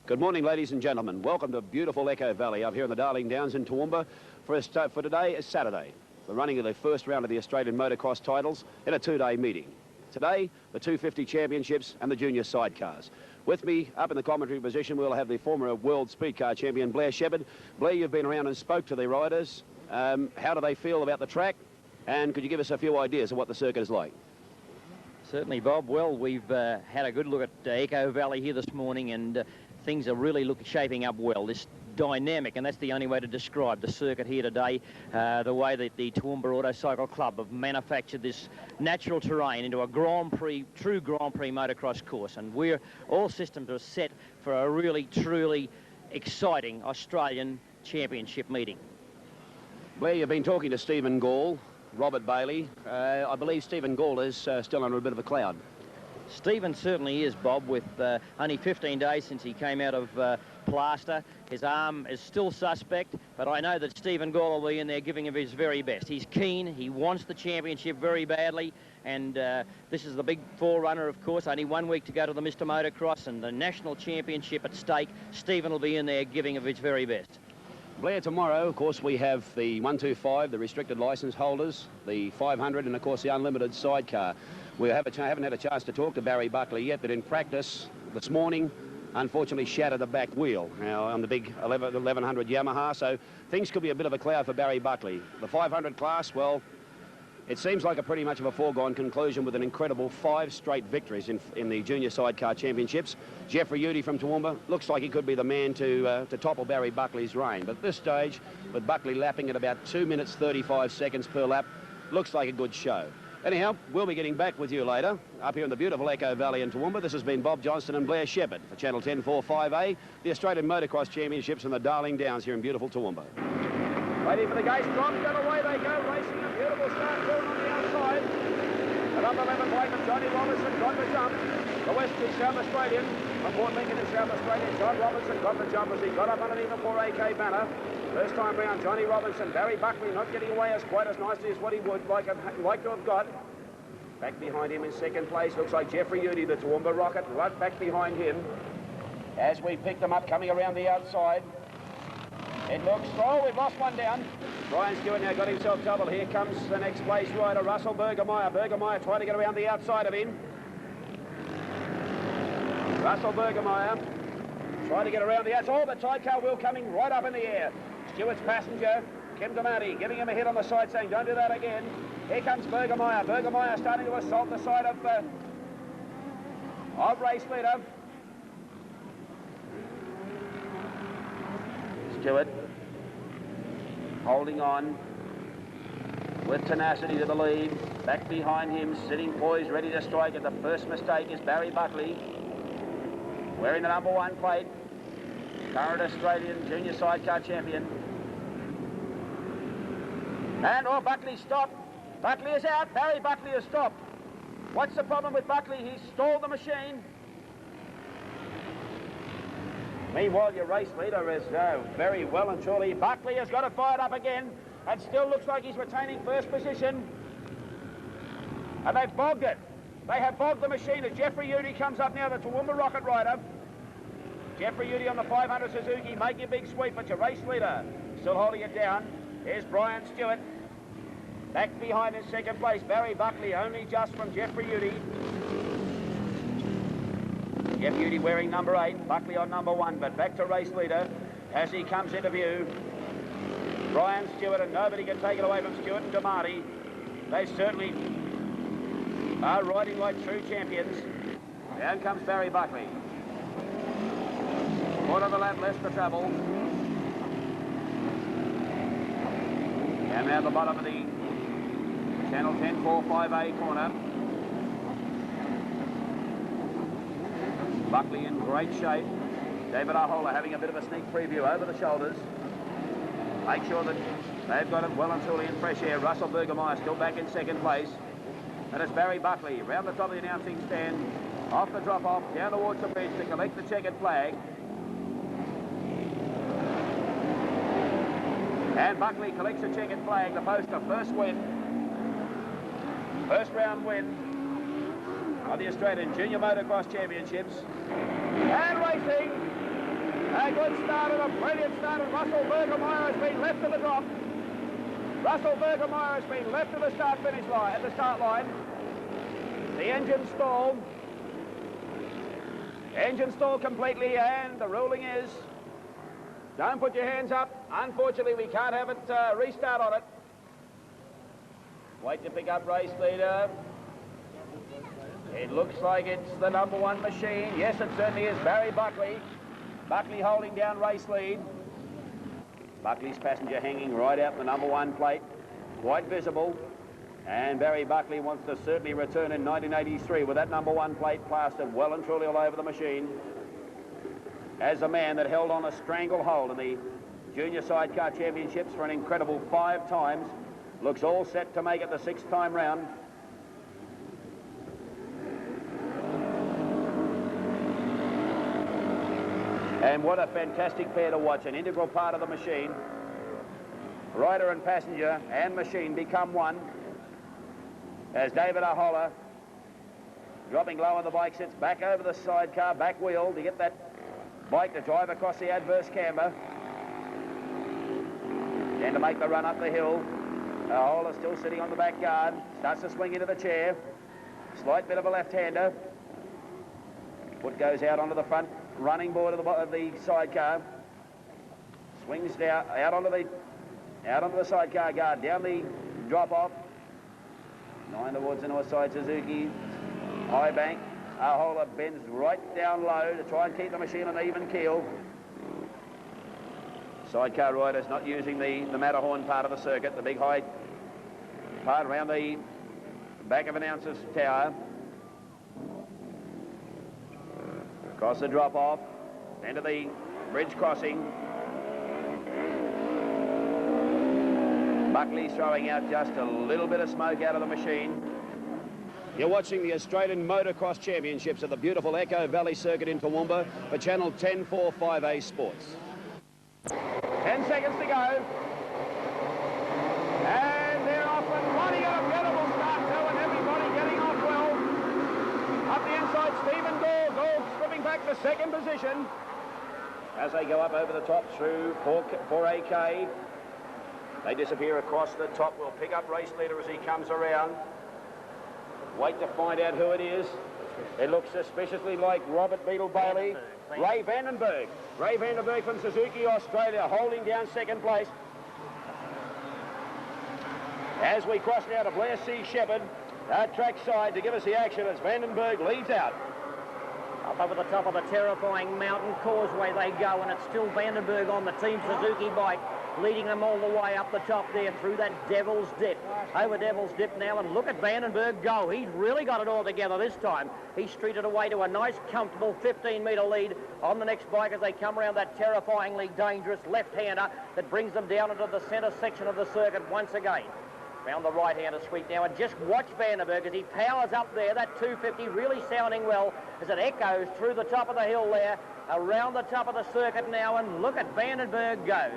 Good morning, ladies and gentlemen. Welcome to beautiful Echo Valley up here in the Darling Downs in Toowoomba. For today is Saturday, the running of the first round of the Australian motocross titles in a two-day meeting. Today, the 250 championships and the junior sidecars. With me, up in the commentary position, we'll have the former world speed car champion, Blair Shepherd. Blair, you've been around and spoke to the riders. How do they feel about the track? And could you give us a few ideas of what the circuit is like? Certainly, Bob. Well, we've had a good look at Echo Valley here this morning, and things are really shaping up well. This dynamic, and that's the only way to describe the circuit here today, the way that the Toowoomba Autocycle Club have manufactured this natural terrain into a true Grand Prix motocross course, and all systems are set for a really, truly exciting Australian Championship meeting. Blair, you've been talking to Stephen Gall, Robert Bailey. I believe Stephen Gall is still under a bit of a cloud. Stephen certainly is, Bob, with only 15 days since he came out of plaster. His arm is still suspect, but I know that Stephen Gall will be in there giving him his very best. He's keen, he wants the championship very badly, and this is the big forerunner, of course. Only 1 week to go to the Mr. Motocross and the national championship at stake. Stephen will be in there giving of his very best. Blair, tomorrow, of course, we have the 125, the restricted licence holders, the 500, and, of course, the unlimited sidecar. We haven't had a chance to talk to Barry Buckley yet, but in practice this morning, unfortunately shattered the back wheel now on the big 1100 Yamaha, so things could be a bit of a cloud for Barry Buckley. The 500 class, well, it seems like a pretty much of a foregone conclusion with an incredible 5 straight victories in the Junior Sidecar Championships. Jeffrey Udy from Toowoomba looks like he could be the man to topple Barry Buckley's reign. But at this stage, with Buckley lapping at about 2 minutes 35 seconds per lap, looks like a good show. Anyhow, we'll be getting back with you later, up here in the beautiful Echo Valley in Toowoomba. This has been Bob Johnston and Blair Shepherd for Channel 1045A, the Australian Motocross Championships in the Darling Downs here in beautiful Toowoomba. Waiting for the gates dropped, and away they go, racing a beautiful start forward on the outside. The number 11 plate of Johnny Robertson got the jump. The Western South Australian, from Port Lincoln in South Australia, John Robertson got the jump as he got up underneath the 4AK banner. First time round, Johnny Robinson, Barry Buckley not getting away as quite as nicely as what he would like to have got. Back behind him in second place, looks like Jeffrey Udy, the Toowoomba Rocket, right back behind him. As we pick them up, coming around the outside. It looks, oh, we've lost one down. Brian Stewart now got himself doubled. Here comes the next place rider, Russell Bergemeyer. Bergemeyer trying to get around the outside of him. Russell Bergemeyer trying to get around the outside. Oh, the sidecar wheel coming right up in the air. Stewart's passenger, Kim Damati, giving him a hit on the side, saying, don't do that again. Here comes Bergemeyer. Bergemeyer starting to assault the side of race leader. Stewart holding on with tenacity to the lead. Back behind him, sitting poised, ready to strike at the first mistake is Barry Buckley, wearing the number 1 plate, current Australian Junior Sidecar champion. And, oh, Buckley stopped. Buckley is out. Barry Buckley has stopped. What's the problem with Buckley? He's stalled the machine. Meanwhile, your race leader is very well and truly. Buckley has got it fired up again and still looks like he's retaining first position. And they've bogged it. They have bogged the machine as Jeffrey Udy comes up now, the Toowoomba Rocket rider. Jeffrey Udy on the 500 Suzuki, make your big sweep, but your race leader still holding it down. Here's Brian Stewart. Back behind in second place, Barry Buckley, only just from Jeffrey Udy. Jeff Udy wearing number 8, Buckley on number 1, but back to race leader as he comes into view. Brian Stewart, and nobody can take it away from Stewart and Damati. They certainly are riding like true champions. Down comes Barry Buckley. Quarter of a lap less to travel. And now the bottom of the Channel 1045A corner. Buckley in great shape. David Ahola having a bit of a sneak preview over the shoulders. Make sure that they've got it well and truly in fresh air. Russell Bergemeyer still back in second place. And it's Barry Buckley round the top of the announcing stand, off the drop-off, down towards the bridge to collect the checkered flag. And Buckley collects a checkered flag to post a first round win of the Australian Junior Motocross Championships. And racing, A good start and a brilliant start, and Russell Bergermeyer has been left to the drop. Russell Bergermeyer has been left to the start line, at the start line. The engine stalled. Engine stalled completely, and the ruling is, don't put your hands up. Unfortunately, we can't have it restart on it. Wait to pick up race leader. It looks like it's the number 1 machine. Yes, it certainly is Barry Buckley. Buckley holding down race lead. Buckley's passenger hanging right out the number 1 plate, quite visible. And Barry Buckley wants to certainly return in 1983 with that number 1 plate plastered well and truly all over the machine. As a man that held on a stranglehold in the Junior Sidecar Championships for an incredible 5 times, looks all set to make it the 6th time round. And what a fantastic pair to watch, an integral part of the machine. Rider and passenger and machine become one. As David Ahola, dropping low on the bike, sits back over the sidecar, back wheel to get that bike to drive across the adverse camber. And to make the run up the hill. Ahola still sitting on the back guard, starts to swing into the chair. Slight bit of a left-hander. Foot goes out onto the front running board of the sidecar. Swings down out onto the sidecar guard, down the drop-off. 9 towards the north side Suzuki. High bank. Ahola bends right down low to try and keep the machine on an even keel. Sidecar riders not using the Matterhorn part of the circuit, the big high part around the back of announcer's tower. Across the drop-off, into the bridge crossing. Buckley's throwing out just a little bit of smoke out of the machine. You're watching the Australian Motocross Championships at the beautiful Echo Valley Circuit in Toowoomba for Channel 1045A Sports. 10 seconds to go. And they're off and running at a beautiful start too, and everybody getting off well. Up the inside, Stephen Gore. Gore stripping back to 2nd position. As they go up over the top through 4AK. They disappear across the top. We'll pick up race leader as he comes around. Wait to find out who it is. It looks suspiciously like Robert Beetle Bailey. Ray Vandenberg. Ray Vandenberg from Suzuki, Australia, holding down 2nd place. As we cross now to Blair C. Shepherd, track side to give us the action as Vandenberg leads out. Up over the top of the terrifying mountain causeway they go, and it's still Vandenberg on the Team Suzuki bike, leading them all the way up the top there through that Devil's Dip. Over Devil's Dip now, and look at Vandenberg go. He's really got it all together this time. He's streeted away to a nice, comfortable 15-metre lead on the next bike as they come around that terrifyingly dangerous left-hander that brings them down into the centre section of the circuit once again. Found the right-hander sweep now, and just watch Vandenberg as he powers up there, that 250 really sounding well as it echoes through the top of the hill there, around the top of the circuit now, and look at Vandenberg goes.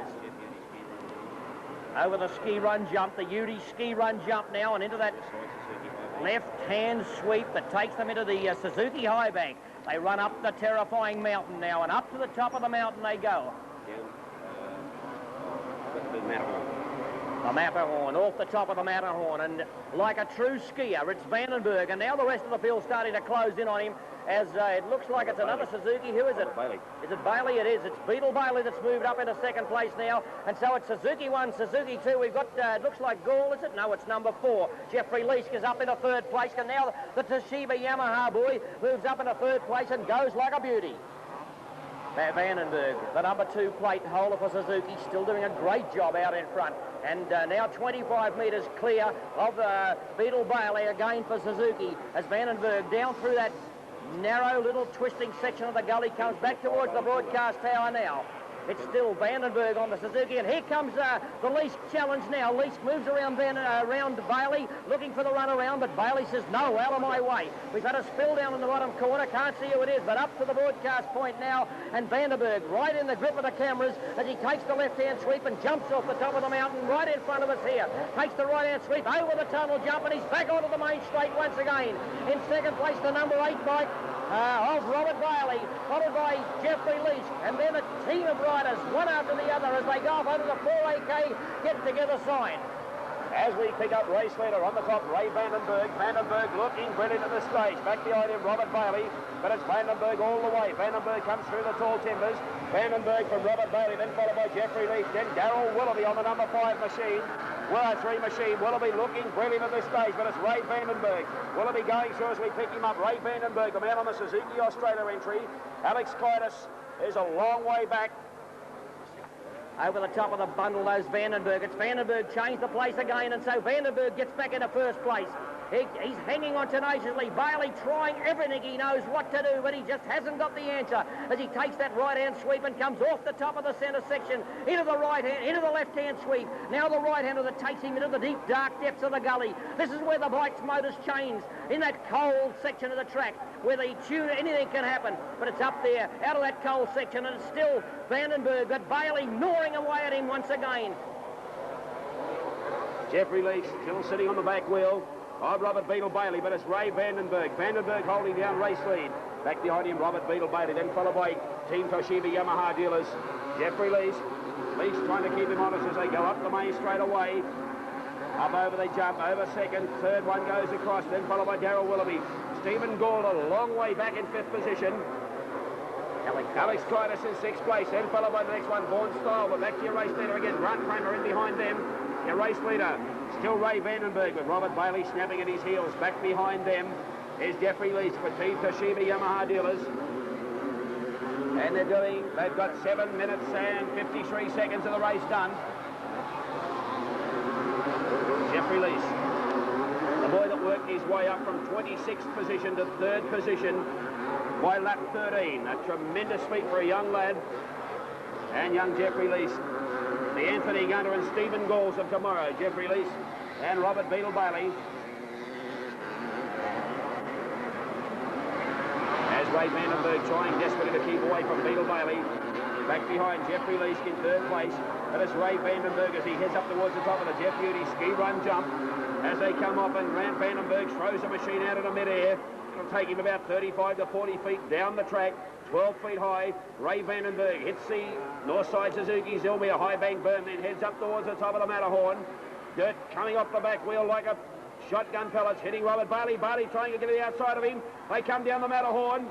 Over the ski run jump, the Udi ski run jump now, and into that left-hand sweep that takes them into the Suzuki high bank. They run up the terrifying mountain now, and up to the top of the mountain they go. The Matterhorn, off the top of the Matterhorn, and like a true skier, it's Vandenberg, and now the rest of the field starting to close in on him as it looks like it's another Suzuki. Who is it? Bailey. Is it Bailey? It is. It's Beetle Bailey that's moved up into 2nd place now, and so it's Suzuki 1, Suzuki 2. We've got, it looks like Gall, is it? No, it's number 4. Jeffrey Leask is up into 3rd place, and now the Toshiba Yamaha boy moves up into 3rd place and goes like a beauty. Vandenberg, the number 2 plate holder for Suzuki, still doing a great job out in front. And now 25 metres clear of Beetle Bailey again for Suzuki as Vandenberg down through that narrow little twisting section of the gully comes back towards the broadcast tower now. It's still Vandenberg on the Suzuki, and here comes the Leask challenge now. Leask moves around Bailey, looking for the run around, but Bailey says, no, out of my way. We've had a spill down in the bottom corner. Can't see who it is, but up to the broadcast point now, and Vandenberg right in the grip of the cameras as he takes the left-hand sweep and jumps off the top of the mountain right in front of us here. Takes the right-hand sweep over the tunnel jump, and he's back onto the main straight once again. In second place, the number 8 bike of Robert Bailey, followed by Jeffrey Leask, and then a team of riders, one after the other, as they go off over the 4AK get-together sign. As we pick up race leader on the top, Ray Vandenberg. Vandenberg looking brilliant at the stage. Back behind him, Robert Bailey, but it's Vandenberg all the way. Vandenberg comes through the tall timbers. Vandenberg from Robert Bailey, then followed by Jeffrey Leask, then Darryl Willoughby on the number 5 machine. 3 machine. Willoughby looking brilliant at this stage, but it's Ray Vandenberg. Willoughby going through as we pick him up. Ray Vandenberg, the man on the Suzuki Australia entry. Alex Kitis is a long way back. Over the top of the bundle, those Vandenberg. It's Vandenberg changed the place again, and so Vandenberg gets back into first place. He's hanging on tenaciously. Bailey trying everything he knows what to do, but he just hasn't got the answer as he takes that right-hand sweep and comes off the top of the centre section into the right-hand, into the left-hand sweep. Now the right-hander that takes him into the deep, dark depths of the gully. This is where the bike's motors change, in that cold section of the track, where they tune, anything can happen, but it's up there, out of that cold section, and it's still Vandenberg, but Bailey gnawing away at him once again. Jeffrey Leask still sitting on the back wheel of Robert Beetle Bailey, but it's Ray Vandenberg. Vandenberg holding down race lead. Back behind him, Robert Beetle Bailey, then followed by Team Toshiba Yamaha dealers. Jeffrey Leask. Leask trying to keep him honest as they go up the main straight away. Up over they jump, over second. Third one goes across, then followed by Darryl Willoughby. Stephen Gould a long way back in 5th position. Alex Kitis in 6th place, then followed by the next one, Vaughan Style. But back to your race leader again. Grant Kramer in behind them. Your race leader, still Ray Vandenberg, with Robert Bailey snapping at his heels. Back behind them is Jeffrey Leask for Team Toshiba Yamaha dealers. And they've got 7 minutes and 53 seconds of the race done. Jeffrey Leask, the boy that worked his way up from 26th position to 3rd position by lap 13. A tremendous feat for a young lad. And young Jeffrey Leask. The Anthony Gunter and Stephen Galls of tomorrow. Jeffrey Leask and Robert Beetle Bailey. As Ray Vandenberg trying desperately to keep away from Beetle Bailey. Back behind Jeffrey Leask in 3rd place. But it's Ray Vandenberg as he heads up towards the top of the Jeff Beauty ski run jump. As they come off and Vandenberg throws the machine out into mid-air. It'll take him about 35 to 40 feet down the track. 12 feet high. Ray Vandenberg hits the north side Suzuki Zilmere high bank berm, then heads up towards the top of the Matterhorn. Dirt coming off the back wheel like a shotgun pellets, hitting Robert Bailey. Bailey trying to get to the outside of him. They come down the Matterhorn.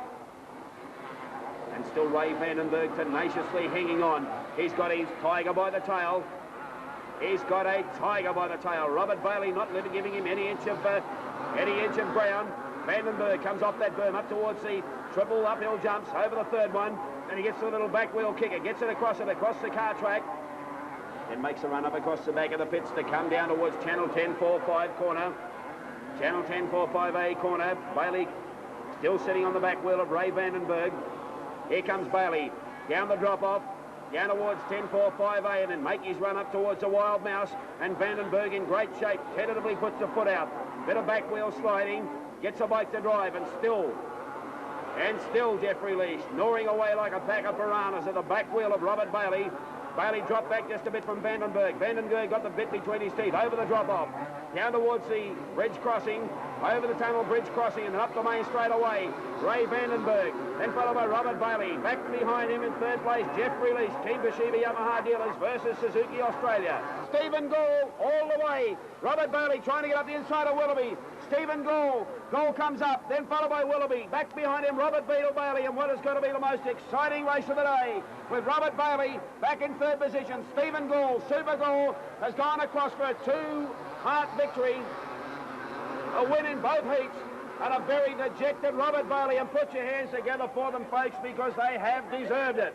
And still Ray Vandenberg tenaciously hanging on. He's got his tiger by the tail. He's got a tiger by the tail. Robert Bailey not giving him any inch of ground. Vandenberg comes off that berm up towards the triple uphill jumps over the 3rd one. Then he gets to the little back wheel kicker, gets it across the car track. Then makes a run up across the back of the pits to come down towards Channel 1045 corner. Channel 1045A corner. Bailey still sitting on the back wheel of Ray Vandenberg. Here comes Bailey down the drop-off, down towards 1045A, and then make his run up towards the Wild Mouse. And Vandenberg in great shape, tentatively puts the foot out. Bit of back wheel sliding, gets the bike to drive, and still Jeffrey Leask gnawing away like a pack of piranhas at the back wheel of Robert Bailey. Bailey dropped back just a bit from Vandenberg. Vandenberg got the bit between his teeth, over the drop-off, down towards the bridge crossing, over the tunnel bridge crossing, and up the main straight away. Ray Vandenberg, then followed by Robert Bailey. Back behind him in 3rd place, Jeffrey Leask, Team Toshiba Yamaha dealers versus Suzuki Australia. Stephen Gall all the way. Robert Bailey trying to get up the inside of Willoughby. Stephen Gall. Gall comes up, then followed by Willoughby. Back behind him, Robert Beetle Bailey, and what is going to be the most exciting race of the day, with Robert Bailey back in 3rd position. Stephen Gall, Super Gall, has gone across for a 2-part victory, a win in both heats, and a very dejected Robert Bailey. And put your hands together for them, folks, because they have deserved it.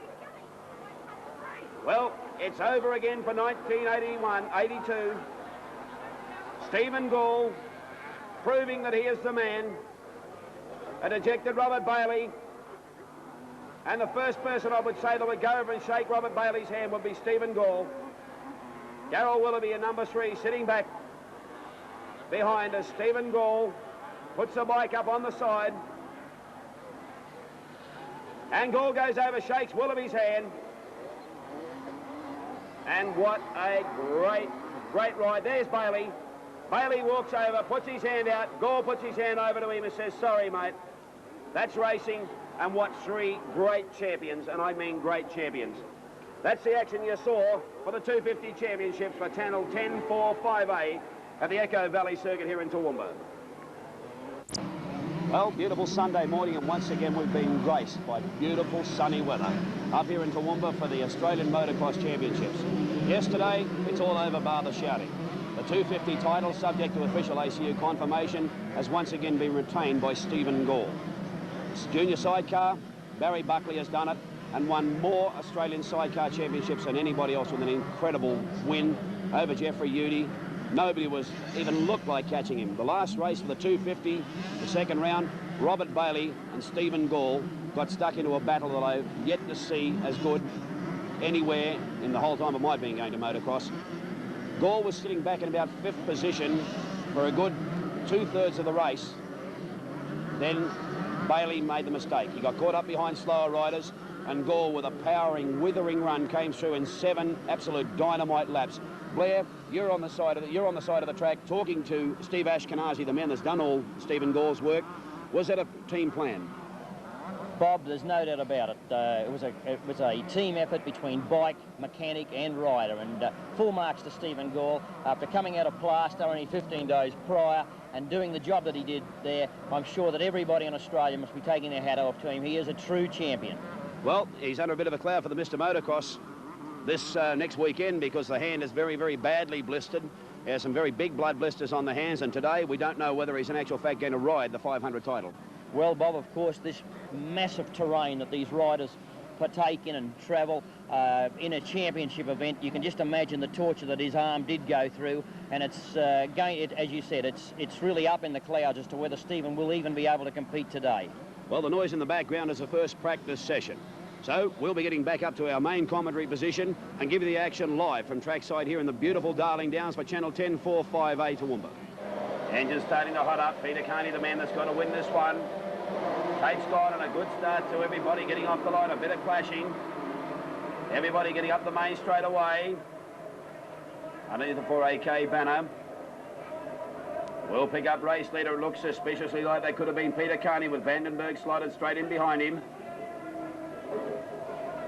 Well, it's over again for 1981-82. Stephen Gall proving that he is the man. A dejected Robert Bailey And the first person I would say that would go over and shake Robert Bailey's hand would be Stephen Gall. Darryl Willoughby in number 3 sitting back behind us. Stephen Gall puts the bike up on the side. And Gall goes over, shakes Willoughby's hand. And what a great ride. There's Bailey. Bailey walks over, puts his hand out. Gall puts his hand over to him and says, sorry, mate. That's racing. And what 3 great champions, and I mean great champions. That's the action you saw for the 250 championships for Channel 10-4-5A at the Echo Valley Circuit here in Toowoomba. Well, beautiful Sunday morning, and once again we've been graced by beautiful sunny weather up here in Toowoomba for the Australian Motocross Championships. Yesterday, it's all over bar the shouting. The 250 title, subject to official ACU confirmation, has once again been retained by Stephen Gall. Junior sidecar, Barry Buckley has done it and won more Australian sidecar championships than anybody else with an incredible win over Jeffrey Udy. Nobody was even looked like catching him. The last race for the 250, the second round, Robert Bailey and Stephen Gall got stuck into a battle that I've yet to see as good anywhere in the whole time of my being going to motocross. Gall was sitting back in about 5th position for a good 2/3 of the race. Then Bailey made the mistake. He got caught up behind slower riders, and Gall, with a powering, withering run, came through in 7 absolute dynamite laps. Blair, you're on the side of the track talking to Steve Ashkenazi, the man that's done all Stephen Gall's work. Was that a team plan? Bob, there's no doubt about it. It was a team effort between bike, mechanic and rider, and full marks to Stephen Gall. After coming out of plaster only 15 days prior and doing the job that he did there, I'm sure that everybody in Australia must be taking their hat off to him. He is a true champion. Well, he's under a bit of a cloud for the Mr. Motocross this next weekend because the hand is very, very badly blistered. He has some very big blood blisters on the hands, and today we don't know whether he's in actual fact going to ride the 500 title. Well, Bob, of course, this massive terrain that these riders partake in and travel in a championship event, you can just imagine the torture that his arm did go through, and it's as you said, it's really up in the clouds as to whether Stephen will even be able to compete today. Well, the noise in the background is the first practice session. So we'll be getting back up to our main commentary position and give you the action live from trackside here in the beautiful Darling Downs for Channel 10-4-5A Toowoomba. Engine starting to hot up. Peter Carney, the man that's going to win this one. Tate Scott, and a good start to everybody getting off the line. A bit of clashing. Everybody getting up the main straight away. Underneath the 4AK banner. We'll pick up race leader. It looks suspiciously like they could have been Peter Carney with Vandenberg slotted straight in behind him.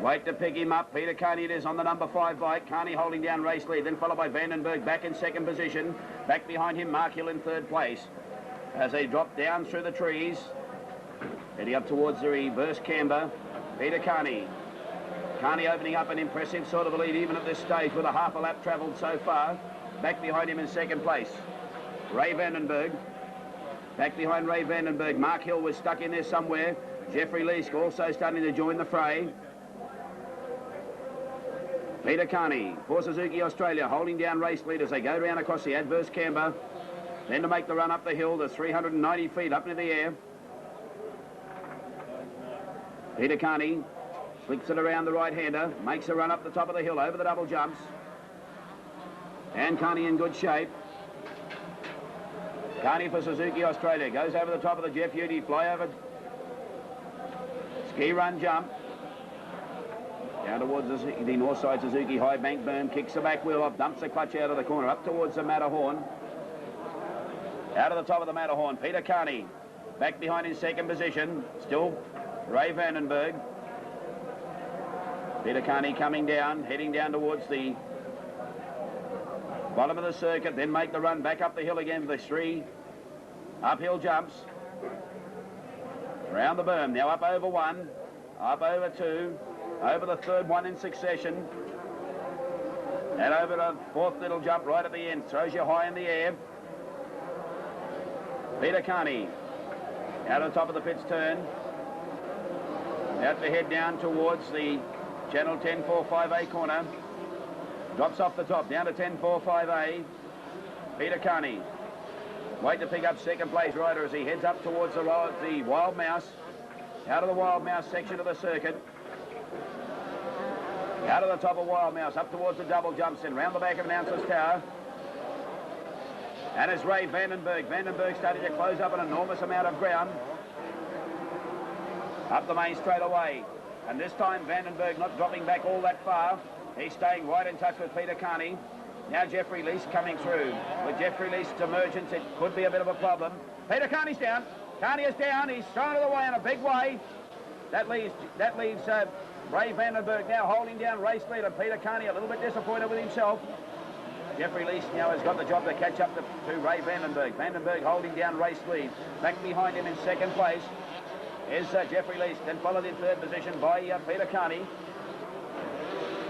Wait to pick him up. Peter Carney it is on the number 5 bike. Carney holding down race lead, then followed by Vandenberg back in 2nd position. Back behind him, Mark Hill in 3rd place. As they drop down through the trees, heading up towards the reverse camber, Peter Carney. Carney opening up an impressive sort of a lead even at this stage with a half a lap travelled so far. Back behind him in 2nd place, Ray Vandenberg. Back behind Ray Vandenberg, Mark Hill was stuck in there somewhere. Jeffrey Leask also starting to join the fray. Peter Carney for Suzuki Australia holding down race lead as they go down across the adverse camber. Then to make the run up the hill, the 390 feet up into the air. Peter Carney flicks it around the right-hander, makes a run up the top of the hill over the double jumps. And Carney in good shape. Carney for Suzuki Australia goes over the top of the Jeff Udy flyover ski run jump. Down towards the north side Suzuki high bank berm, kicks the back wheel off, dumps the clutch out of the corner, up towards the Matterhorn. Out of the top of the Matterhorn, Peter Carney, back behind in 2nd position, still Ray Vandenberg. Peter Carney coming down, heading down towards the bottom of the circuit, then make the run back up the hill again for the 3 uphill jumps. Around the berm, now up over 1, up over 2, over the 3rd one in succession, and over the 4th little jump right at the end, throws you high in the air. Peter Carney out of the top of the pits turn, out to head down towards the Channel 10-4-5A corner, drops off the top down to 10-4-5A. Peter Carney wait to pick up 2nd place rider as he heads up towards the Wild Mouse. out of the Wild Mouse section of the circuit. Out of the top of Wild Mouse, up towards the double jumps in, round the back of Announcer's Tower. And it's Ray Vandenberg. Vandenberg starting to close up an enormous amount of ground. Up the main straight away. And this time Vandenberg not dropping back all that far. He's staying right in touch with Peter Carney. Now Jeffrey Lease coming through. With Jeffrey Lease's emergence, it could be a bit of a problem. Peter Carney's down. Carney is down. He's thrown it away in a big way. That leaves Ray Vandenberg now holding down race leader. Peter Carney a little bit disappointed with himself. Jeffrey Lease now has got the job to catch up to Ray Vandenberg. Vandenberg holding down race lead. Back behind him in second place is Jeffrey Lease, then followed in third position by Peter Carney.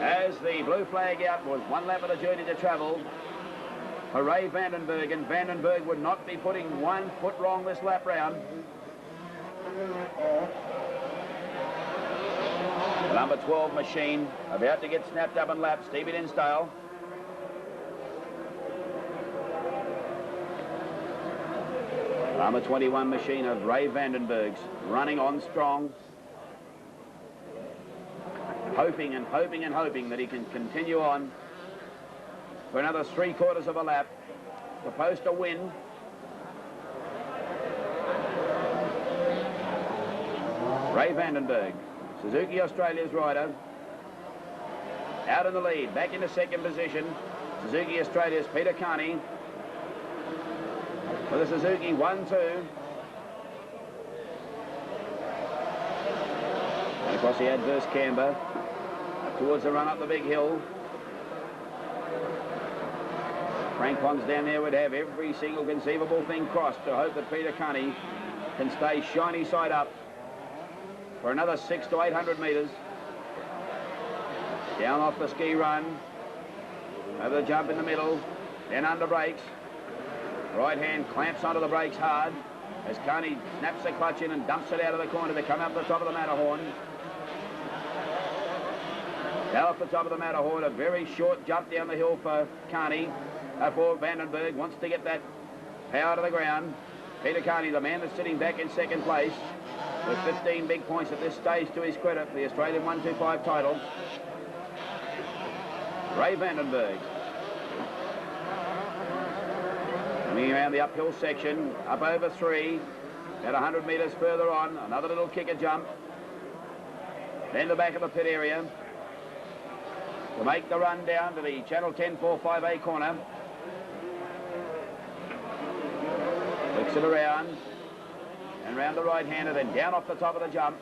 As the blue flag out was one lap of the journey to travel for Ray Vandenberg, and Vandenberg would not be putting 1 foot wrong this lap round. The number 12 machine about to get snapped up and lapped, Stevie Dinsdale. Number 21 machine of Ray Vandenberg's running on strong. Hoping and hoping and hoping that he can continue on for another 3/4 of a lap. Supposed to win. Ray Vandenberg, Suzuki Australia's rider, out in the lead, back into second position. Suzuki Australia's Peter Carney. For the Suzuki 1-2. And across the adverse camber, towards the run up the big hill. Frank Ponsdown there would have every single conceivable thing crossed to hope that Peter Carney can stay shiny side up for another 600 to 800 metres. Down off the ski run, over the jump in the middle, then under brakes. Right hand clamps onto the brakes hard as Carney snaps the clutch in and dumps it out of the corner to come up the top of the Matterhorn. Now off the top of the Matterhorn, a very short jump down the hill for Carney. For Vandenberg wants to get that power to the ground. Peter Carney, the man that's sitting back in second place with 15 big points at this stage to his credit for the Australian 125 title. Ray Vandenberg. Coming around the uphill section, up over 3, about 100 metres further on, another little kicker jump. Then the back of the pit area to make the run down to the Channel 10-4-5A corner. Flicks it around and round the right-hander, then down off the top of the jump.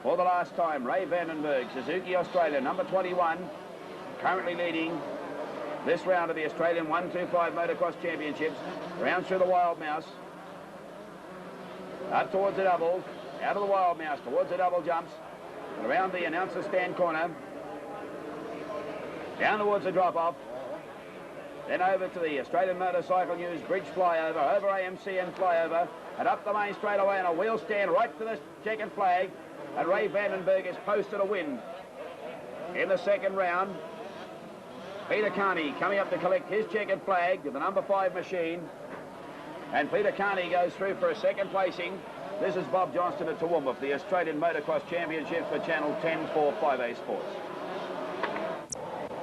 For the last time, Ray Vandenberg, Suzuki Australia, number 21, currently leading this round of the Australian 125 Motocross Championships. Round through the Wild Mouse. Up towards the doubles. Out of the Wild Mouse towards the double jumps. And around the announcer stand corner. Down towards the drop-off. Then over to the Australian Motorcycle News bridge flyover. Over AMCN flyover. And up the main straightaway on a wheel stand right to the checkered flag. And Ray Vandenberg is posted a win in the second round. Peter Carney coming up to collect his checkered flag with the number 5 machine. And Peter Carney goes through for a second placing. This is Bob Johnston at Toowoomba for the Australian Motocross Championships for Channel 10-4-5A Sports.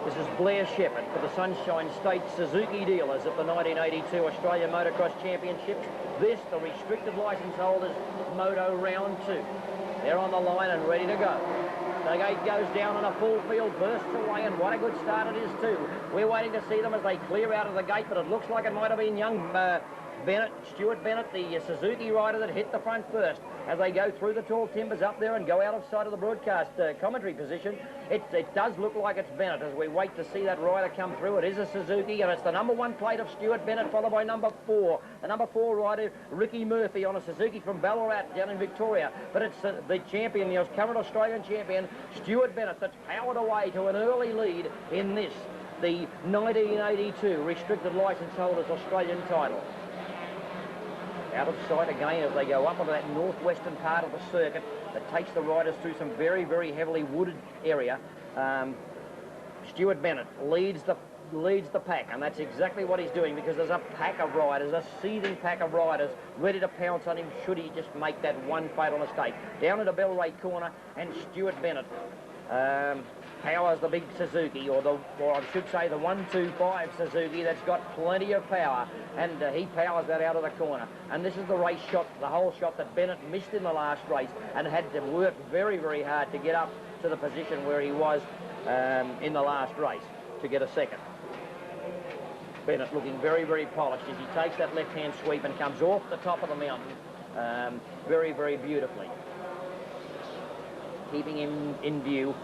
This is Blair Shepherd for the Sunshine State Suzuki dealers at the 1982 Australian Motocross Championships. This, the restricted licence holders, Moto Round 2. They're on the line and ready to go. The gate goes down and a full field bursts away, and what a good start it is too. We're waiting to see them as they clear out of the gate, but it looks like it might have been young Bennett, Stuart Bennett, the Suzuki rider that hit the front first. As they go through the tall timbers up there and go out of sight of the broadcast commentary position, it does look like it's Bennett as we wait to see that rider come through. It is a Suzuki, and it's the number 1 plate of Stuart Bennett, followed by number 4. The number 4 rider, Ricky Murphy, on a Suzuki from Ballarat down in Victoria. But it's the champion, the current Australian champion, Stuart Bennett, that's powered away to an early lead in this, the 1982 restricted licence holders Australian title. Out of sight again as they go up onto that northwestern part of the circuit that takes the riders through some very, very heavily wooded area. Stuart Bennett leads the leads the pack, and that's exactly what he's doing, because there's a pack of riders, a seething pack of riders ready to pounce on him should he just make that one fatal mistake. Down into Bellray corner, and Stuart Bennett powers the big Suzuki, or I should say the 125 Suzuki that's got plenty of power, and he powers that out of the corner. And this is the race shot, the whole shot that Bennett missed in the last race and had to work very, very hard to get up to the position where he was in the last race to get a second. Bennett looking very, very polished as he takes that left-hand sweep and comes off the top of the mountain very, very beautifully. Keeping him in view.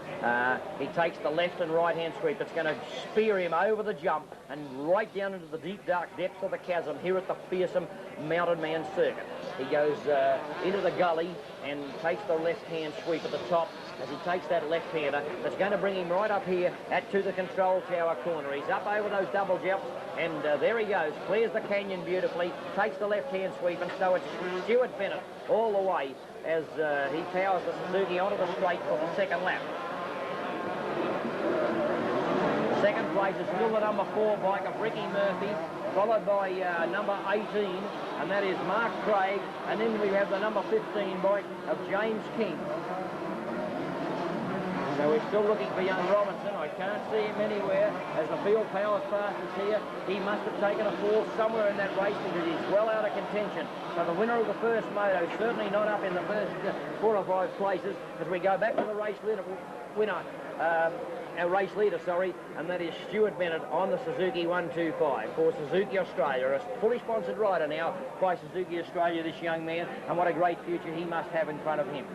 He takes the left and right-hand sweep. It's going to spear him over the jump and right down into the deep, dark depths of the chasm here at the fearsome Mountain Man Circuit. He goes into the gully and takes the left-hand sweep at the top as he takes that left-hander. That's going to bring him right up here to the control tower corner. He's up over those double jumps, and there he goes. Clears the canyon beautifully, takes the left-hand sweep, and so it's Stuart Bennett all the way as he powers the Suzuki onto the straight for the second lap. Second place is still the number 4 bike of Ricky Murphy, followed by number 18, and that is Mark Craig, and then we have the number 15 bike of James King. So we're still looking for young Robinson. I can't see him anywhere as the field powers fastest here. He must have taken a fall somewhere in that race because he's well out of contention. So the winner of the first moto, certainly not up in the first 4 or 5 places, as we go back to the race winner, our race leader, and that is Stuart Bennett on the Suzuki 125 for Suzuki Australia. A fully sponsored rider now by Suzuki Australia, this young man, and what a great future he must have in front of him.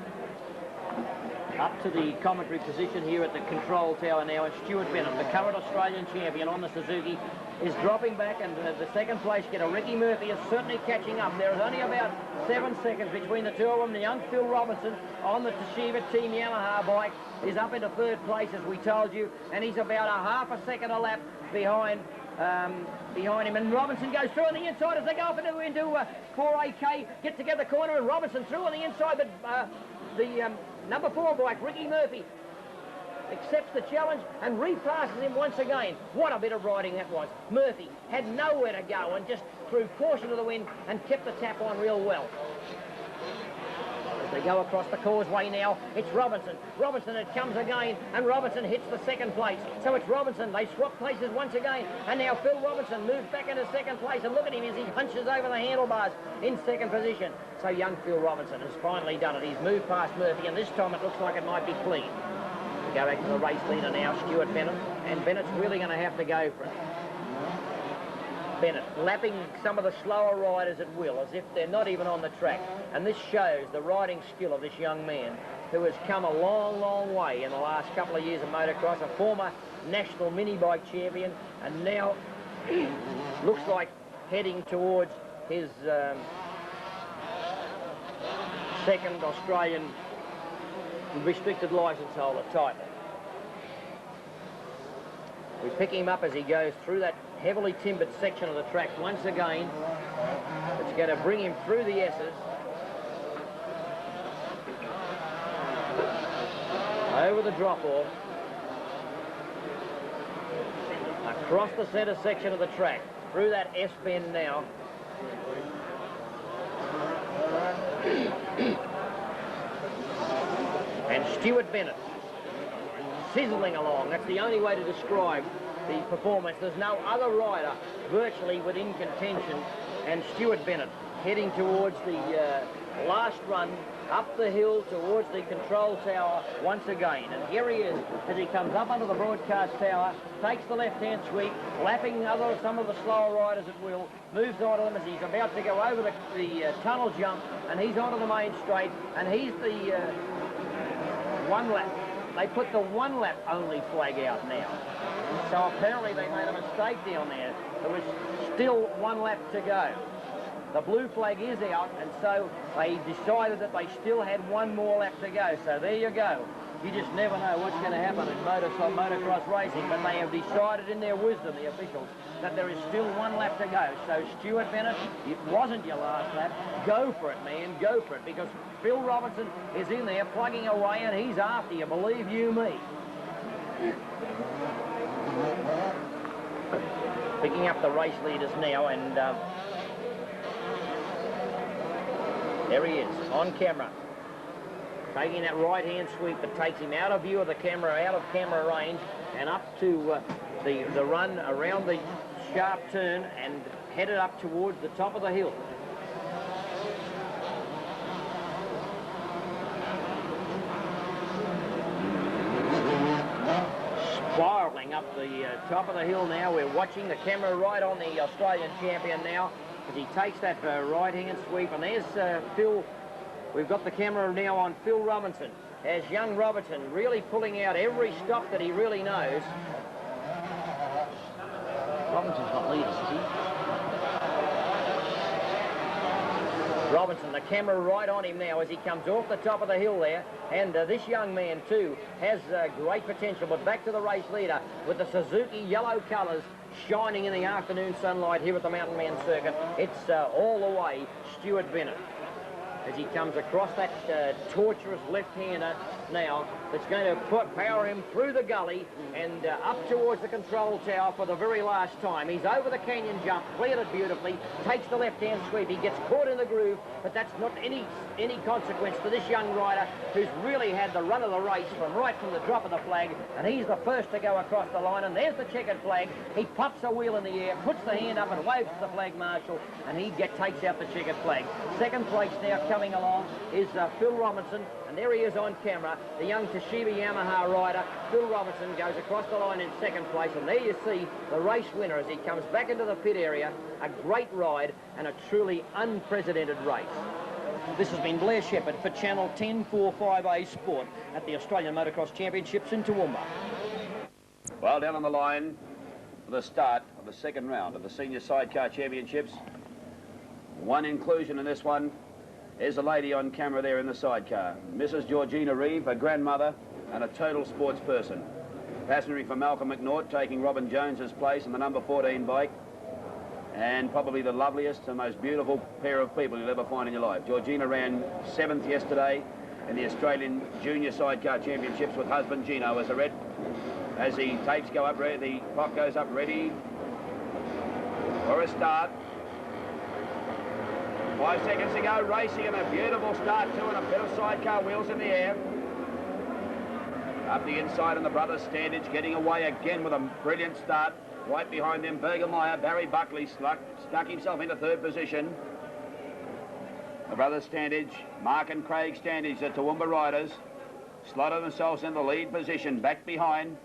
Up to the commentary position here at the control tower now, and Stuart Bennett, the current Australian champion on the Suzuki, is dropping back, and the second place getter, Ricky Murphy, is certainly catching up. There is only about 7 seconds between the two of them. The young Phil Robinson on the Toshiba Team Yamaha bike is up into 3rd place, as we told you, and he's about a half a second a lap behind him, and Robinson goes through on the inside as they go up into 4AK, get together corner, and Robinson through on the inside, but the number 4 bike, Ricky Murphy, accepts the challenge and repasses him once again. What a bit of riding that was. Murphy had nowhere to go and just threw caution to the wind and kept the tap on real well. As they go across the causeway now, it's Robinson. Robinson, it comes again, and Robinson hits the 2nd place. So it's Robinson. They swap places once again, and now Phil Robinson moves back into 2nd place, and look at him as he hunches over the handlebars in 2nd position. So young Phil Robinson has finally done it. He's moved past Murphy, and this time it looks like it might be clean. We go back to the race leader now, Stuart Bennett, and Bennett's really going to have to go for it. Bennett lapping some of the slower riders at will, as if they're not even on the track. And this shows the riding skill of this young man, who has come a long, long way in the last couple of years of motocross, a former national mini bike champion, and now looks like heading towards his 2nd Australian restricted licence holder title. We pick him up as he goes through that heavily timbered section of the track once again. It's going to bring him through the S's, over the drop-off, across the centre section of the track, through that S bend now. And Stuart Bennett sizzling along. That's the only way to describe the performance. There's no other rider virtually within contention, and Stuart Bennett heading towards the last run up the hill towards the control tower once again. And here he is as he comes up under the broadcast tower, takes the left-hand sweep, lapping some of the slower riders at will, moves onto them as he's about to go over the tunnel jump, and he's onto the main straight, and he's the 1 lap. They put the 1 lap only flag out now. So apparently they made a mistake down there. There was still 1 lap to go. The blue flag is out, and so they decided that they still had 1 more lap to go. So there you go. You just never know what's going to happen in motocross racing, but they have decided in their wisdom, the officials, that there is still 1 lap to go. So Stuart Bennett, it wasn't your last lap. Go for it, man. Go for it, because Phil Robinson is in there plugging away, and he's after you, believe you me. picking up the race leaders now, and there he is on camera, taking that right-hand sweep that takes him out of view of the camera, out of camera range, and up to the run around the sharp turn and headed up towards the top of the hill. Spiralling up the top of the hill now. We're watching the camera right on the Australian champion now as he takes that right-hand sweep. And there's Phil. We've got the camera now on Phil Robinson, as young Robertson really pulling out every stop that he really knows. Robinson's not leading, is he? Robinson, the camera right on him now as he comes off the top of the hill there. And this young man, too, has great potential. But back to the race leader with the Suzuki yellow colours shining in the afternoon sunlight here at the Mountain Man Circuit. It's all the way Stuart Bennett as he comes across that torturous left-hander now that's going to power him through the gully and up towards the control tower for the very last time. He's over the canyon jump, cleared it beautifully, takes the left-hand sweep. He gets caught in the groove, but that's not any consequence to this young rider who's really had the run of the race right from the drop of the flag, and he's the first to go across the line. And there's the checkered flag. He pops a wheel in the air, puts the hand up and waves to the flag marshal, and he takes out the checkered flag. Second place now coming along is Phil Robinson, and there he is on camera, the young Toshiba Yamaha rider. Phil Robinson goes across the line in second place, and there you see the race winner as he comes back into the pit area. A great ride and a truly unprecedented race. This has been Blair Shepherd for Channel 1045A Sport at the Australian Motocross Championships in Toowoomba. Well, down on the line for the start of the second round of the Senior Sidecar Championships. One inclusion in this one is a lady on camera there in the sidecar, Mrs. Georgina Reeve, a grandmother and a total sports person. Passenger for Malcolm McNaught, taking Robin Jones's place in the number 14 bike, and probably the loveliest and most beautiful pair of people you'll ever find in your life. Georgina ran 7th yesterday in the Australian Junior Sidecar Championships with husband Gino as the tapes go up, the clock goes up, ready for a start. 5 seconds to go, racing, and a beautiful start too, and a bit of sidecar wheels in the air. Up the inside, and the brothers Standage getting away again with a brilliant start. Right behind them, Bergermeyer, Barry Buckley stuck himself into third position. The brothers Standage, Mark and Craig Standage, the Toowoomba riders, slotted themselves in the lead position. Back behind,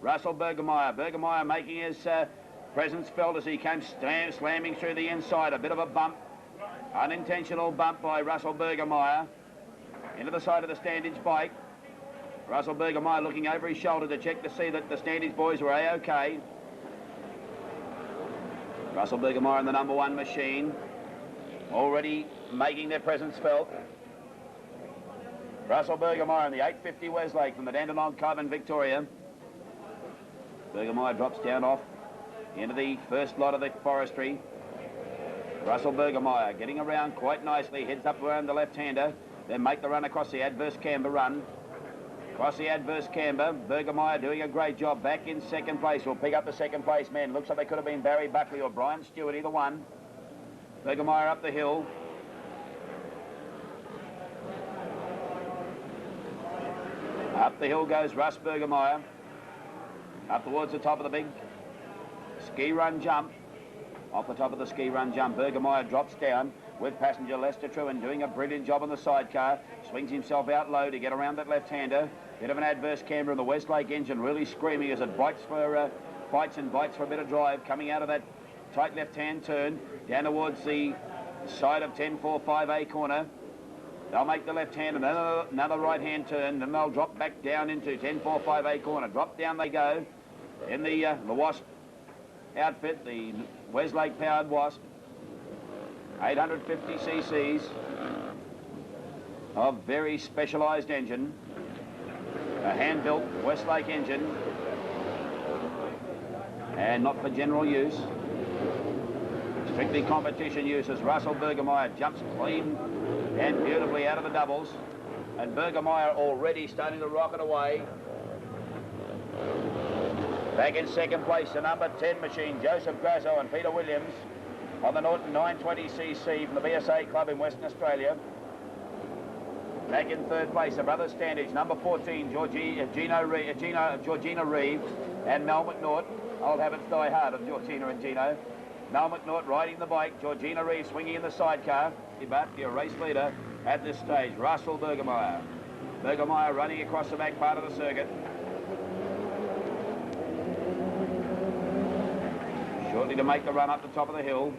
Russell Bergermeyer. Bergermeyer making his presence felt as he came slamming through the inside. A bit of a bump. Unintentional bump by Russell Bergermeyer into the side of the Standage bike. Russell Bergermeyer looking over his shoulder to check to see that the Standage boys were A-OK. Russell Bergermeyer in the number 1 machine, already making their presence felt. Russell Bergermeyer in the 850 Westlake from the Dandenong Club in Victoria. Bergermeyer drops down off into the first lot of the forestry. Russell Bergermeyer getting around quite nicely, heads up around the left-hander, then make the run across the adverse camber run. Across the adverse camber, Bergermeyer doing a great job, back in second place. Will pick up the second place men. Looks like they could have been Barry Buckley or Brian Stewart, either one. Bergermeyer up the hill. Up the hill goes Russ Bergermeyer. Up towards the top of the big ski run jump. Off the top of the ski run jump, Bergermeyer drops down with passenger Lester Truan doing a brilliant job on the sidecar. Swings himself out low to get around that left-hander. Bit of an adverse camber in the Westlake engine, really screaming as it bites for fights and bites for a bit of drive. Coming out of that tight left-hand turn, down towards the side of 10-4-5A corner. They'll make the left-hand and another right-hand turn, then they'll drop back down into 10-4-5A corner. Drop down they go in the Wasp outfit, the Westlake powered Wasp. 850 cc's of very specialised engine, a hand-built Westlake engine, and not for general use. Strictly competition use as Russell Bergermeyer jumps clean and beautifully out of the doubles, and Bergermeyer already starting to rocket away. Back in second place, the number 10 machine, Joseph Grasso and Peter Williams on the Norton 920cc from the BSA Club in Western Australia. Back in third place, the Brothers Standage, number 14, Georgina Reeve and Mel McNaught. Old habits die hard of Georgina and Gino. Mel McNaught riding the bike, Georgina Reeve swinging in the sidecar. But your race leader at this stage, Russell Bergemeyer. Bergemeyer running across the back part of the circuit. Shortly to make the run up the top of the hill.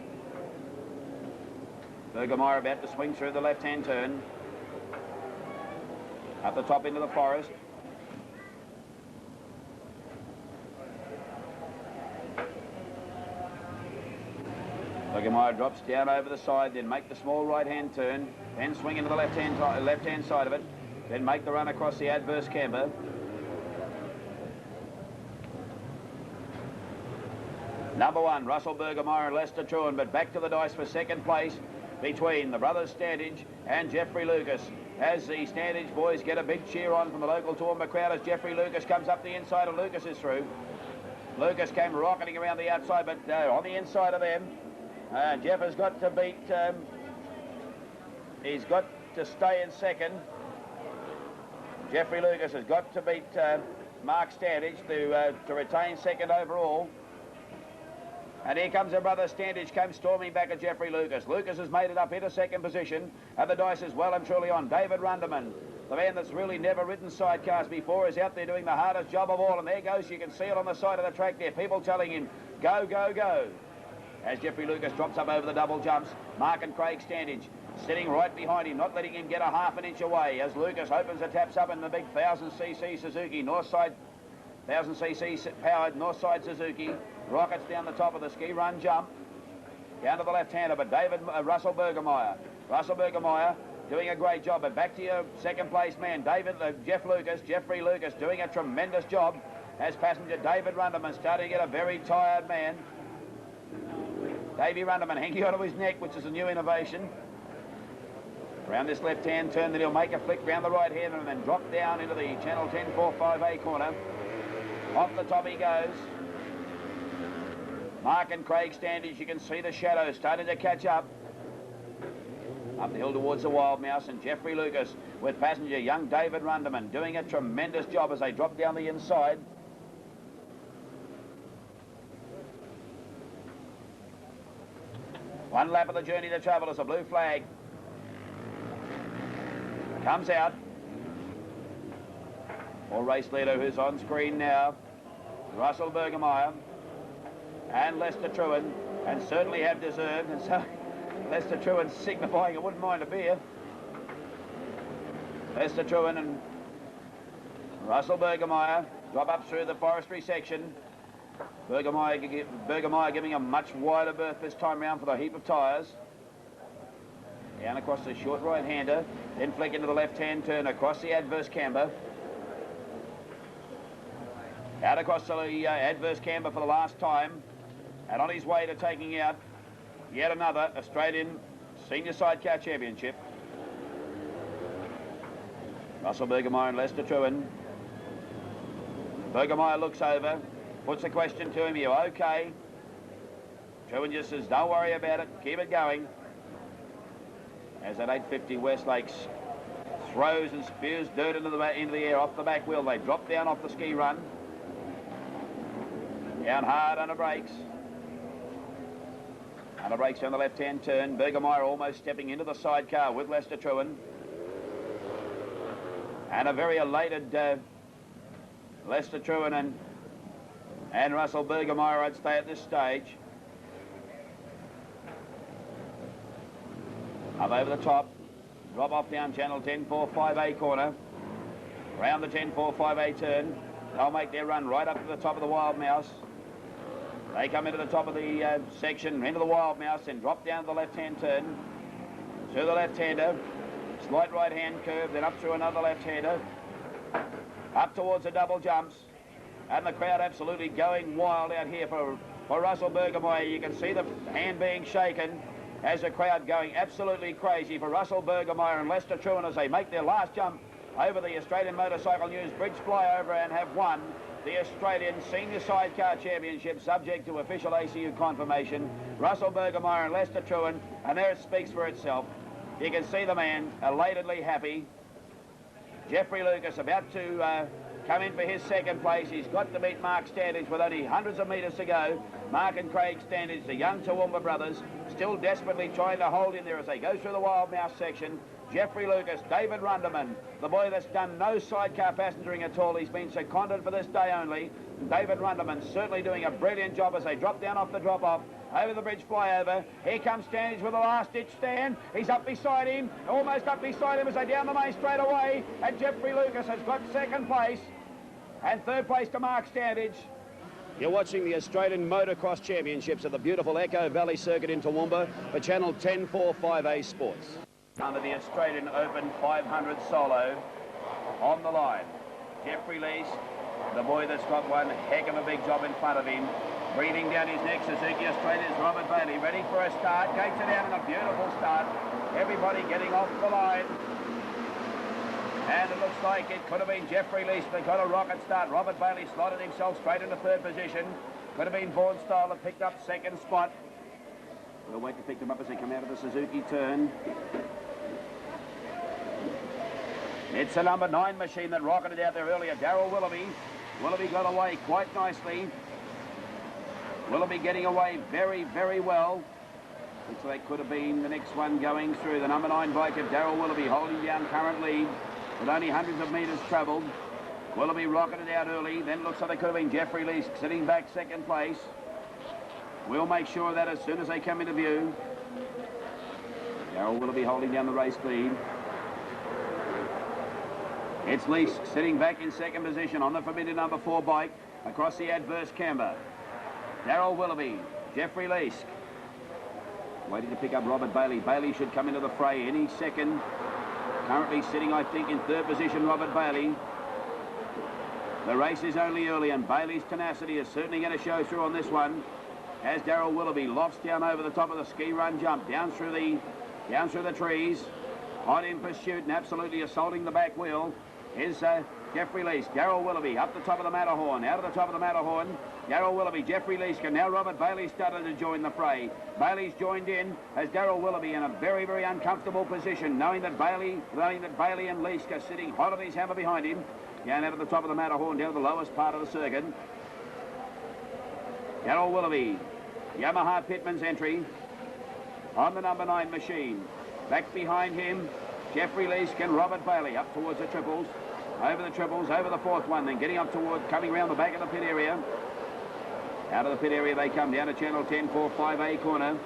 Bergemeyer about to swing through the left-hand turn. Up the top into the forest. Bergemeyer drops down over the side, then make the small right-hand turn, then swing into the left-hand side of it, then make the run across the adverse camber. Number 1, Russell Bergemeyer and Lester Truan, but back to the dice for second place between the Brothers Standage and Jeffrey Lucas. As the Standage boys get a big cheer on from the local Toowoomba crowd as Jeffrey Lucas comes up the inside and Lucas is through. Lucas came rocketing around the outside, but on the inside of them, Jeff has got to beat, he's got to stay in second. Jeffrey Lucas has got to beat Mark Standage to retain second overall. And here comes her brother Standage, comes storming back at Jeffrey Lucas. Lucas has made it up into second position, and the dice is well and truly on. David Runderman, the man that's really never ridden sidecars before, is out there doing the hardest job of all. And there goes, you can see it on the side of the track there, people telling him, go, go, go. As Jeffrey Lucas drops up over the double jumps, Mark and Craig Standage sitting right behind him, not letting him get a half an inch away as Lucas opens the taps up in the big 1000cc Suzuki, Northside, 1000cc powered Northside Suzuki. Rockets down the top of the ski run jump. Down to the left-hander, but Russell Bergemeyer. Russell Bergemeyer doing a great job, but back to your second place man, Jeffrey Lucas doing a tremendous job as passenger David Runderman starting to get a very tired man. Davey Runderman hanging onto his neck, which is a new innovation. Around this left-hand turn, then he'll make a flick round the right-hand and then drop down into the Channel 1045A corner. Off the top he goes. Mark and Craig Standage, you can see the shadows starting to catch up. Up the hill towards the Wild Mouse, and Jeffrey Lucas with passenger young David Runderman doing a tremendous job as they drop down the inside. One lap of the journey to travel as a blue flag comes out. Or race leader who's on screen now, Russell Bergemeyer and Lester Truan, and certainly have deserved, and so Lester Truan signifying he wouldn't mind a beer. Lester Truan and Russell Bergemeyer drop up through the forestry section. Bergemeyer giving a much wider berth this time round for the heap of tyres. Down across the short right-hander, then flick into the left-hand turn across the adverse camber. Out across the adverse camber for the last time, and on his way to taking out yet another Australian Senior Sidecar Championship. Russell Bergemeyer and Lester Truan. Bergemeyer looks over, puts a question to him, you okay? Truan just says, don't worry about it, keep it going. As that 850 Westlakes throws and spews dirt into the air off the back wheel, they drop down off the ski run. Down hard under brakes. Under brakes down the left-hand turn. Bergemeyer almost stepping into the sidecar with Lester Truan. And a very elated Lester Truan and Russell Bergemeyer, I'd say, at this stage. Up over the top. Drop off down Channel 1045A corner. Round the 1045A turn. They'll make their run right up to the top of the Wild Mouse. They come into the top of the section, into the Wild Mouse, and drop down to the left-hand turn. Through the left-hander, slight right-hand curve, then up through another left-hander. Up towards the double jumps. And the crowd absolutely going wild out here for Russell Bergemeyer. You can see the hand being shaken as the crowd going absolutely crazy for Russell Bergemeyer and Lester Truan as they make their last jump over the Australian Motorcycle News Bridge flyover and have won the Australian Senior Sidecar Championship, subject to official ACU confirmation. Russell Bergemeyer and Lester Trewin, and there it speaks for itself. You can see the man elatedly happy. Jeffrey Lucas about to come in for his second place. He's got to beat Mark Standage with only hundreds of metres to go. Mark and Craig Standage, the young Toowoomba brothers, still desperately trying to hold in there as they go through the wild mouse section. Jeffrey Lucas, David Runderman, the boy that's done no sidecar passengering at all. He's been seconded for this day only. David Runderman certainly doing a brilliant job as they drop down off the drop-off. Over the bridge flyover. Here comes Standage with a last-ditch stand. He's up beside him, almost up beside him as they down the main straight away. And Jeffrey Lucas has got second place. And third place to Mark Standage. You're watching the Australian Motocross Championships at the beautiful Echo Valley Circuit in Toowoomba for Channel 1045A Sports. Under the Australian Open 500 solo on the line. Jeffrey Lees, the boy that's got one heck of a big job in front of him. Breathing down his neck, Suzuki Australia's Robert Bailey, ready for a start. Takes it out in a beautiful start. Everybody getting off the line. And it looks like it could have been Jeffrey Lees, but got a rocket start. Robert Bailey slotted himself straight into third position. Could have been Vaughan Style that picked up second spot. We'll wait to pick them up as they come out of the Suzuki turn. It's a number 9 machine that rocketed out there earlier. Darryl Willoughby. Willoughby got away quite nicely. Willoughby getting away very, very well. Looks like could have been the next one going through. The number 9 bike of Darryl Willoughby holding down current lead with only hundreds of metres travelled. Willoughby rocketed out early. Then looks like they could have been Jeffrey Lees sitting back second place. We'll make sure of that as soon as they come into view. Darryl Willoughby holding down the race lead. It's Lees sitting back in second position on the forbidden number 4 bike across the adverse camber. Darryl Willoughby, Jeffrey Lees waiting to pick up Robert Bailey. Bailey should come into the fray any second. Currently sitting, I think, in third position, Robert Bailey. The race is only early, and Bailey's tenacity is certainly going to show through on this one. As Darryl Willoughby lofts down over the top of the ski run jump, down through the trees, hot in pursuit and absolutely assaulting the back wheel is Jeffrey Lees. Darryl Willoughby up the top of the Matterhorn, out of the top of the Matterhorn. Darryl Willoughby, Jeffrey Lees, and now Robert Bailey started to join the fray. Bailey's joined in as Darryl Willoughby in a very, very uncomfortable position, knowing that Bailey and Lees are sitting hot on his hammer behind him. Down out of the top of the Matterhorn, down to the lowest part of the circuit. Darryl Willoughby, Yamaha Pitman's entry on the number 9 machine. Back behind him, Jeffrey Lees and Robert Bailey up towards the triples. Over the triples, over the 4th one, then getting up toward, coming around the back of the pit area. Out of the pit area they come down to Channel 1045A corner.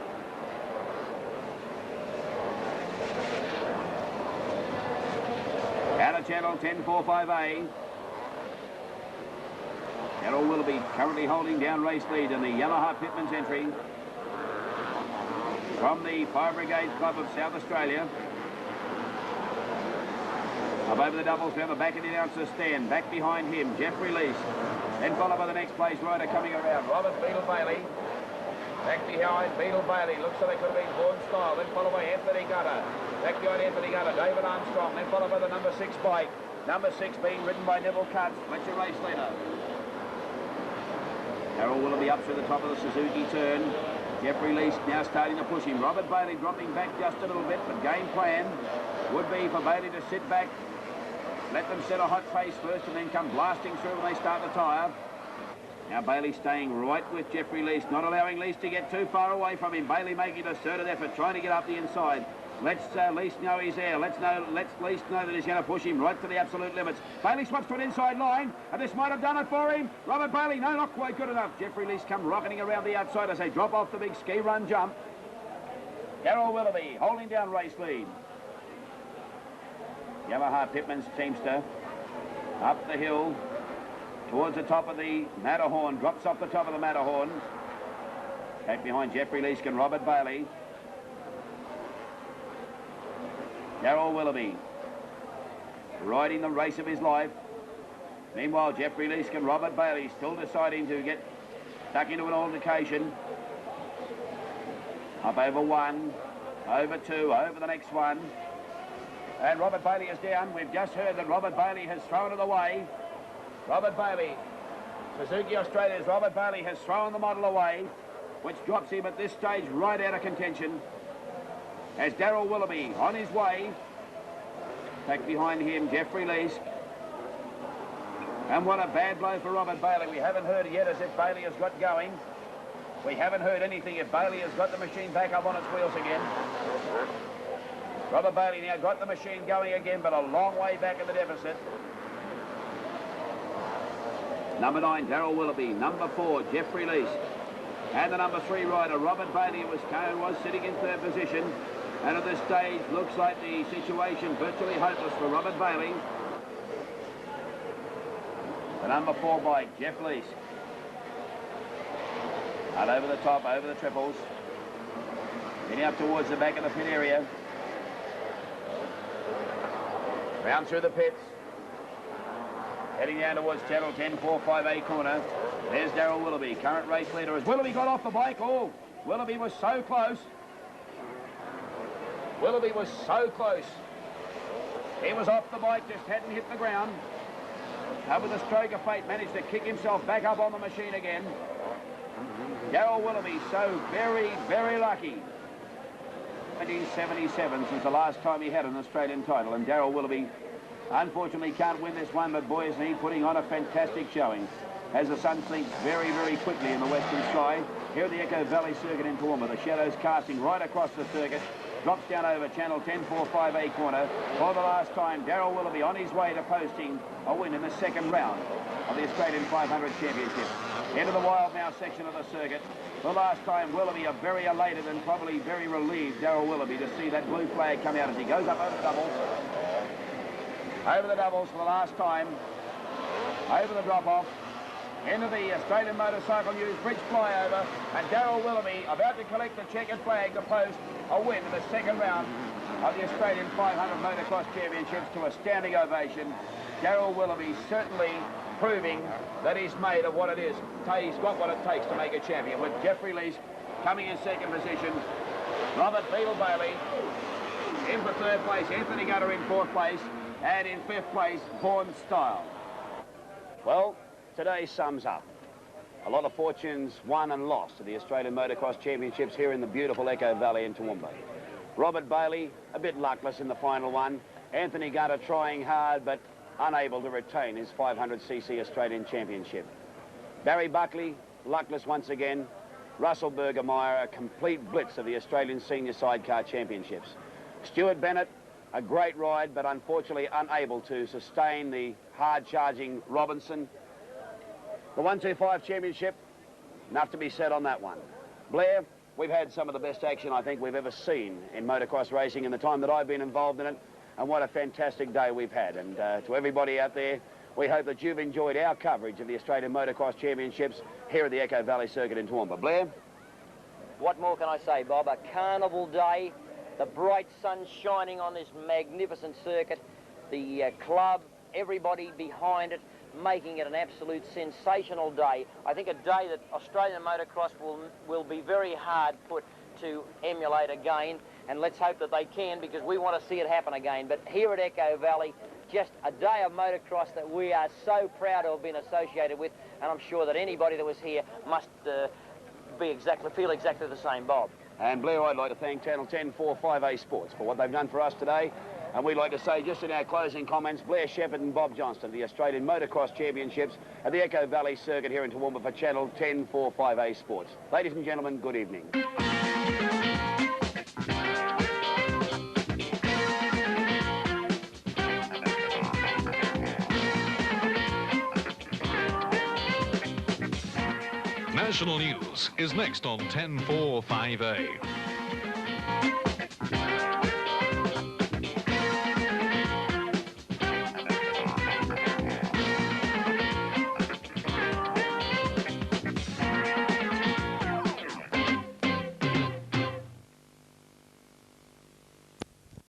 Out of Channel 1045A. Darryl Willoughby currently holding down race lead in the Yamaha Pitman's entry from the Fire Brigade Club of South Australia. Up over the doubles round the back of the announcer's stand. Back behind him, Jeffrey Lees. Then followed by the next place rider coming around, Robert Beetle Bailey. Back behind Beetle Bailey. Looks like they could have been Vaughan Style. Then followed by Anthony Gutter. Back behind Anthony Gutter, David Armstrong. Then followed by the number 6 bike. Number 6 being ridden by Neville Cutts. Fletcher race leader. Darryl Willoughby up through the top of the Suzuki turn. Jeffrey Lees now starting to push him. Robert Bailey dropping back just a little bit, but game plan would be for Bailey to sit back, let them set a hot pace first and then come blasting through when they start the tyre. Now Bailey staying right with Jeffrey Lees, not allowing Lees to get too far away from him. Bailey making a concerted effort, trying to get up the inside. Let's Lees know he's there. Let's Lees know that he's going to push him right to the absolute limits. Bailey swaps to an inside line, and this might have done it for him. Robert Bailey, no, not quite good enough. Jeffrey Lees come rocketing around the outside as they drop off the big ski run jump. Darryl Willoughby holding down race lead. Yamaha Pitman's Teamster up the hill towards the top of the Matterhorn, drops off the top of the Matterhorn. Back behind Jeffrey Lees and Robert Bailey. Darryl Willoughby riding the race of his life. Meanwhile, Jeffrey Lees and Robert Bailey still deciding to get stuck into an altercation. Up over 1, over 2, over the next one. And Robert Bailey is down. We've just heard that Robert Bailey has thrown it away. Robert Bailey, Suzuki Australia's Robert Bailey has thrown the model away, which drops him at this stage right out of contention. As Darryl Willoughby on his way. Back behind him, Jeffrey Leask. And what a bad blow for Robert Bailey. We haven't heard yet as if Bailey has got going. We haven't heard anything if Bailey has got the machine back up on its wheels again. Robert Bailey now got the machine going again, but a long way back in the deficit. Number 9, Darryl Willoughby. Number 4, Jeffrey Leask. And the number 3 rider, Robert Bailey, was sitting in third position. And at this stage, looks like the situation virtually hopeless for Robert Bailey. The number 4 bike, Jeff Leask. And over the top, over the triples. Getting up towards the back of the pit area. Round through the pits. Heading down towards channel 10-4-5A corner. There's Darryl Willoughby, current race leader. As Willoughby got off the bike, oh, Willoughby was so close. Willoughby was so close. He was off the bike, just hadn't hit the ground. And with a stroke of fate, managed to kick himself back up on the machine again. Darryl Willoughby, so very, very lucky. 1977 since the last time he had an Australian title, and Darryl Willoughby unfortunately can't win this one, but boy is he putting on a fantastic showing as the sun sinks very, very quickly in the western sky. Here at the Echo Valley Circuit in Toowoomba, the shadows casting right across the circuit, drops down over channel 10-4-5A corner. For the last time, Darryl Willoughby on his way to posting a win in the second round of the Australian 500 Championship. Into the wild now section of the circuit. For the last time, Willoughby, a very elated and probably very relieved Darryl Willoughby to see that blue flag come out as he goes up over the doubles. Over the doubles for the last time. Over the drop-off. Into the Australian Motorcycle News bridge flyover. And Darryl Willoughby about to collect the checkered flag to post a win in the second round of the Australian 500 Motocross Championships to a standing ovation. Darryl Willoughby certainly proving that he's made of what it is. He's got what it takes to make a champion, with Jeffrey Leask coming in second position. Robert Beetle Bailey in for third place. Anthony Gutter in fourth place. And in fifth place, Born Style. Well, today sums up a lot of fortunes won and lost at the Australian Motocross Championships here in the beautiful Echo Valley in Toowoomba. Robert Bailey, a bit luckless in the final one. Anthony Gutter trying hard, but unable to retain his 500cc Australian Championship. Barry Buckley, luckless once again. Russell Bergermeyer, a complete blitz of the Australian Senior Sidecar Championships. Stuart Bennett, a great ride, but unfortunately unable to sustain the hard-charging Robinson. The 125 Championship, enough to be said on that one. Blair, we've had some of the best action I think we've ever seen in motocross racing in the time that I've been involved in it. And what a fantastic day we've had. And to everybody out there, we hope that you've enjoyed our coverage of the Australian Motocross Championships here at the Echo Valley Circuit in Toowoomba. Blair? What more can I say, Bob? A carnival day, the bright sun shining on this magnificent circuit, the club, everybody behind it, making it an absolute sensational day. I think a day that Australian motocross will be very hard put to emulate again. And let's hope that they can, because we want to see it happen again. But here at Echo Valley, just a day of motocross that we are so proud to have been associated with, and I'm sure that anybody that was here must feel exactly the same, Bob. And Blair, I'd like to thank Channel 10-4-5A Sports for what they've done for us today. And we'd like to say, just in our closing comments, Blair Shepherd and Bob Johnston, the Australian Motocross Championships at the Echo Valley Circuit here in Toowoomba for Channel 10-4-5A Sports. Ladies and gentlemen, good evening. National News is next on 10-4-5A.